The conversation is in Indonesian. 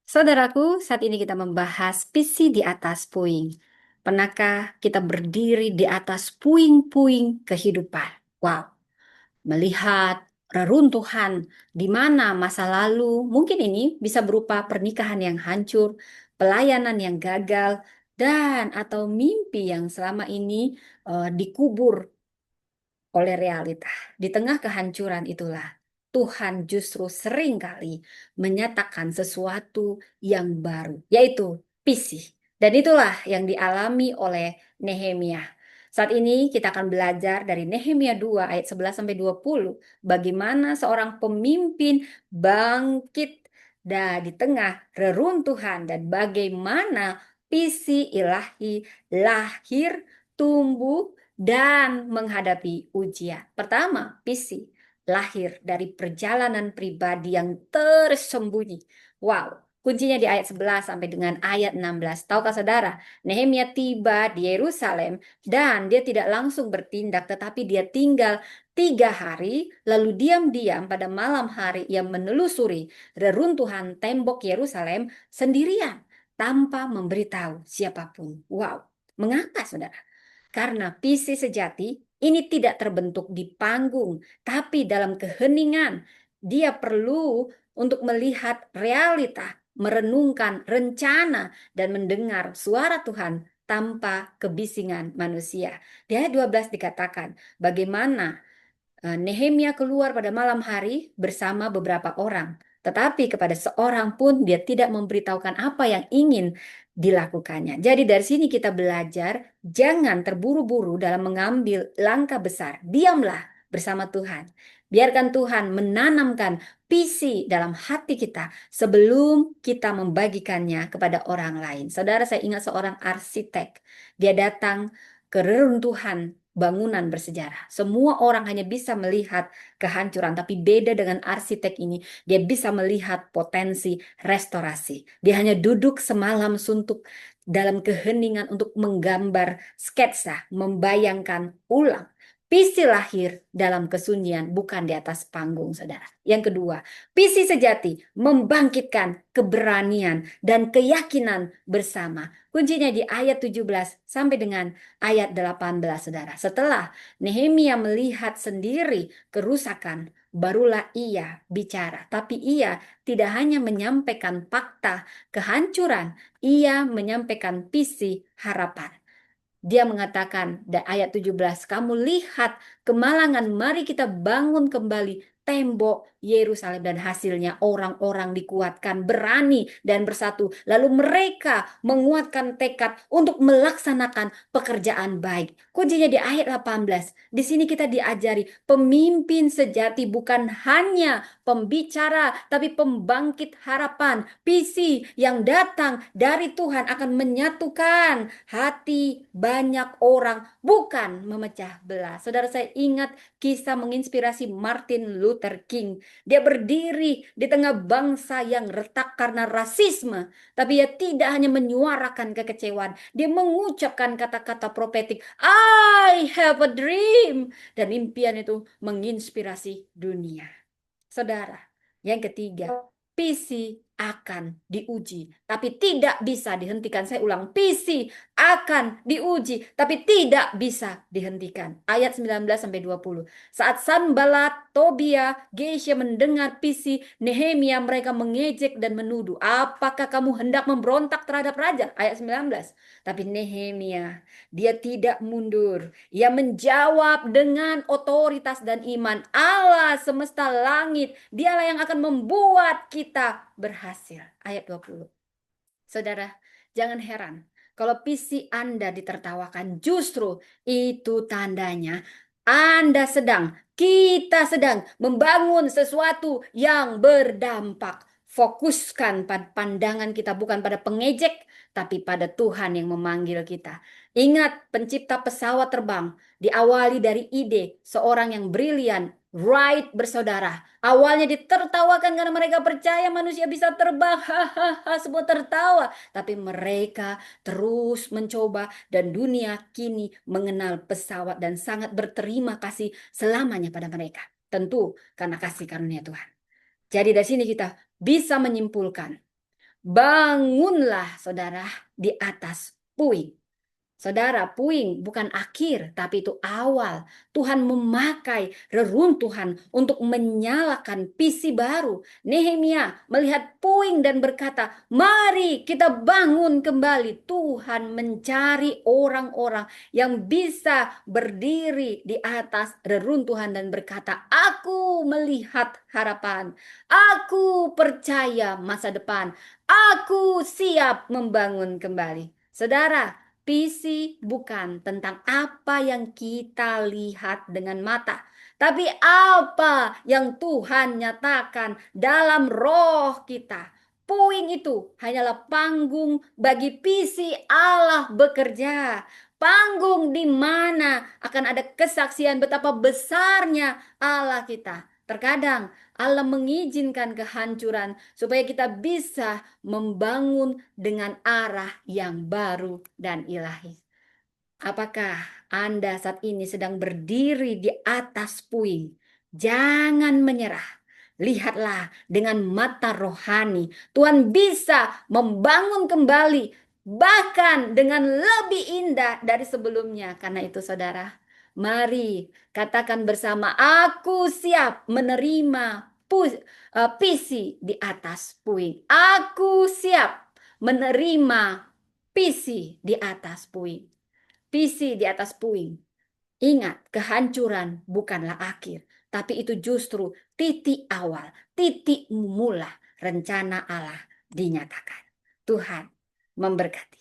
Saudaraku, saat ini kita membahas visi di atas puing. Pernahkah kita berdiri di atas puing-puing kehidupan? Wow, melihat reruntuhan di mana masa lalu, mungkin ini bisa berupa pernikahan yang hancur, pelayanan yang gagal, dan atau mimpi yang selama ini dikubur oleh realita. Di tengah kehancuran itulah Tuhan justru seringkali menyatakan sesuatu yang baru, yaitu visi. Dan itulah yang dialami oleh Nehemia. Saat ini kita akan belajar dari Nehemia 2 ayat 11 sampai 20 bagaimana seorang pemimpin bangkit di tengah reruntuhan dan bagaimana visi ilahi lahir, tumbuh dan menghadapi ujian. Pertama, visi lahir dari perjalanan pribadi yang tersembunyi. Wow, kuncinya di ayat 11 sampai dengan ayat 16. Tahukah saudara, Nehemia tiba di Yerusalem dan dia tidak langsung bertindak, tetapi dia tinggal 3 hari, lalu diam-diam pada malam hari ia menelusuri reruntuhan tembok Yerusalem sendirian tanpa memberitahu siapapun. Wow, mengapa saudara? Karena visi sejati ini tidak terbentuk di panggung, tapi dalam keheningan. Dia perlu untuk melihat realita, merenungkan rencana, dan mendengar suara Tuhan tanpa kebisingan manusia. Di ayat 12 dikatakan, bagaimana Nehemia keluar pada malam hari bersama beberapa orang. Tetapi kepada seorang pun dia tidak memberitahukan apa yang ingin dilakukannya. Jadi dari sini kita belajar, jangan terburu-buru dalam mengambil langkah besar. Diamlah bersama Tuhan. Biarkan Tuhan menanamkan visi dalam hati kita sebelum kita membagikannya kepada orang lain. Saudara, saya ingat seorang arsitek. Dia datang ke reruntuhan bangunan bersejarah. Semua orang hanya bisa melihat kehancuran, tapi beda dengan arsitek ini. Dia bisa melihat potensi restorasi. Dia hanya duduk semalam suntuk dalam keheningan untuk menggambar sketsa, membayangkan ulang. Visi lahir dalam kesunyian, bukan di atas panggung, saudara. Yang kedua, visi sejati membangkitkan keberanian dan keyakinan bersama. Kuncinya di ayat 17 sampai dengan ayat 18, saudara. Setelah Nehemia melihat sendiri kerusakan, barulah ia bicara. Tapi ia tidak hanya menyampaikan fakta kehancuran, ia menyampaikan visi harapan. Dia mengatakan di ayat 17, kamu lihat kemalangan, mari kita bangun kembali tembok Yerusalem. Dan hasilnya orang-orang dikuatkan, berani dan bersatu. Lalu mereka menguatkan tekad untuk melaksanakan pekerjaan baik. Kuncinya di ayat 18. Di sini kita diajari pemimpin sejati bukan hanya pembicara, tapi pembangkit harapan. Visi yang datang dari Tuhan akan menyatukan hati banyak orang, bukan memecah belah. Saudara, saya ingat kisah menginspirasi Martin Luther King. Dia berdiri di tengah bangsa yang retak karena rasisme, tapi dia tidak hanya menyuarakan kekecewaan, dia mengucapkan kata-kata profetik, I have a dream, dan impian itu menginspirasi dunia. Saudara, yang ketiga, visi akan diuji, tapi tidak bisa dihentikan. Saya ulang, visi akan diuji, tapi tidak bisa dihentikan. Ayat 19 sampai 20. Saat Sanballat, Tobia, Geshem mendengar visi Nehemia, mereka mengejek dan menuduh, apakah kamu hendak memberontak terhadap raja? Ayat 19. Tapi Nehemia, dia tidak mundur. Ia menjawab dengan otoritas dan iman. Allah semesta langit, dialah yang akan membuat kita berhasil. Ayat 20. Saudara, jangan heran kalau visi Anda ditertawakan. Justru itu tandanya kita sedang membangun sesuatu yang berdampak. Fokuskan pada pandangan kita bukan pada pengejek, tapi pada Tuhan yang memanggil kita. Ingat, pencipta pesawat terbang diawali dari ide seorang yang brilian, Wright bersaudara. Awalnya ditertawakan karena mereka percaya manusia bisa terbang. Hahaha, semua tertawa. Tapi mereka terus mencoba dan dunia kini mengenal pesawat dan sangat berterima kasih selamanya pada mereka. Tentu karena kasih karunia Tuhan. Jadi dari sini kita bisa menyimpulkan Bangunlah saudara di atas puing. Saudara, puing bukan akhir, tapi itu awal. Tuhan memakai reruntuhan untuk menyalakan visi baru. Nehemia melihat puing dan berkata, mari kita bangun kembali. Tuhan mencari orang-orang yang bisa berdiri di atas reruntuhan dan berkata, aku melihat harapan. Aku percaya masa depan. Aku siap membangun kembali. Saudara, visi bukan tentang apa yang kita lihat dengan mata, tapi apa yang Tuhan nyatakan dalam roh kita. Puing itu hanyalah panggung bagi visi Allah bekerja. Panggung di mana akan ada kesaksian betapa besarnya Allah kita. Terkadang Allah mengizinkan kehancuran supaya kita bisa membangun dengan arah yang baru dan ilahi. Apakah Anda saat ini sedang berdiri di atas puing? Jangan menyerah. Lihatlah dengan mata rohani. Tuhan bisa membangun kembali, bahkan dengan lebih indah dari sebelumnya. Karena itu saudara, mari katakan bersama, aku siap menerima visi di atas puing. Aku siap menerima visi di atas puing. Visi di atas puing. Ingat, kehancuran bukanlah akhir, tapi itu justru titik awal, titik mula rencana Allah dinyatakan. Tuhan memberkati.